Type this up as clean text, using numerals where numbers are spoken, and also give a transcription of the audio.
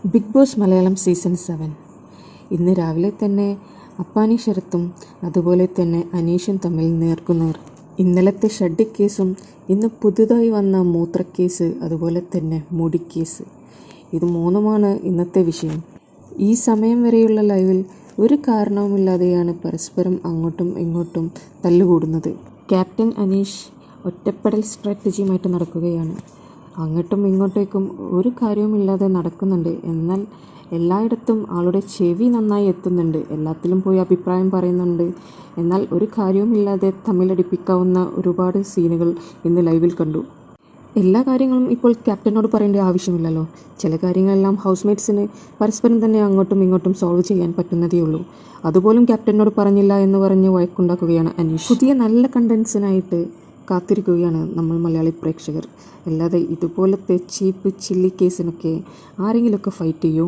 Big boss Malayalam season 7 ഇന്ന് രാവിലെ തന്നെ അപ്പാനി ശരത്തും അതുപോലെ തന്നെ അനീഷും തമ്മിൽ നേർക്കുനേർ. ഇന്നലത്തെ ഷഡ്ഡി കേസും ഇന്ന് പുതുതായി വന്ന മൂത്രക്കേസ് അതുപോലെ തന്നെ മുടിക്കേസ്, ഇത് മൂന്നുമാണ് ഇന്നത്തെ വിഷയം. ഈ സമയം വരെയുള്ള ലൈവിൽ ഒരു കാരണവുമില്ലാതെയാണ് പരസ്പരം അങ്ങോട്ടും ഇങ്ങോട്ടും തല്ലുകൂടുന്നത്. ക്യാപ്റ്റൻ അനീഷ് ഒറ്റപ്പെടൽ സ്ട്രാറ്റജിയുമായിട്ട് നടക്കുകയാണ്. അങ്ങോട്ടും ഇങ്ങോട്ടേക്കും ഒരു കാര്യവുമില്ലാതെ നടക്കുന്നുണ്ട്. എന്നാൽ എല്ലായിടത്തും ആളുടെ ചെവി നന്നായി എത്തുന്നുണ്ട്. എല്ലാത്തിലും പോയി അഭിപ്രായം പറയുന്നുണ്ട്. എന്നാൽ ഒരു കാര്യവുമില്ലാതെ തമ്മിലടിപ്പിക്കാവുന്ന ഒരുപാട് സീനുകൾ ഇന്ന് ലൈവിൽ കണ്ടു. എല്ലാ കാര്യങ്ങളും ഇപ്പോൾ ക്യാപ്റ്റനോട് പറയേണ്ട ആവശ്യമില്ലല്ലോ. ചില കാര്യങ്ങളെല്ലാം ഹൗസ്മേറ്റ്സിന് പരസ്പരം തന്നെ അങ്ങോട്ടും ഇങ്ങോട്ടും സോൾവ് ചെയ്യാൻ പറ്റുന്നതേ ഉള്ളൂ. അതുപോലും ക്യാപ്റ്റനോട് പറഞ്ഞില്ല എന്ന് പറഞ്ഞ് വഴക്കുണ്ടാക്കുകയാണ് അനീഷ്. പുതിയ നല്ല കണ്ടൻസിനായിട്ട് കാത്തിരിക്കുകയാണ് നമ്മൾ മലയാളി പ്രേക്ഷകർ. അല്ലാതെ ഇതുപോലത്തെ ചീപ്പ് ചില്ലി കേസിനൊക്കെ ആരെങ്കിലുമൊക്കെ ഫൈറ്റ് ചെയ്യൂ.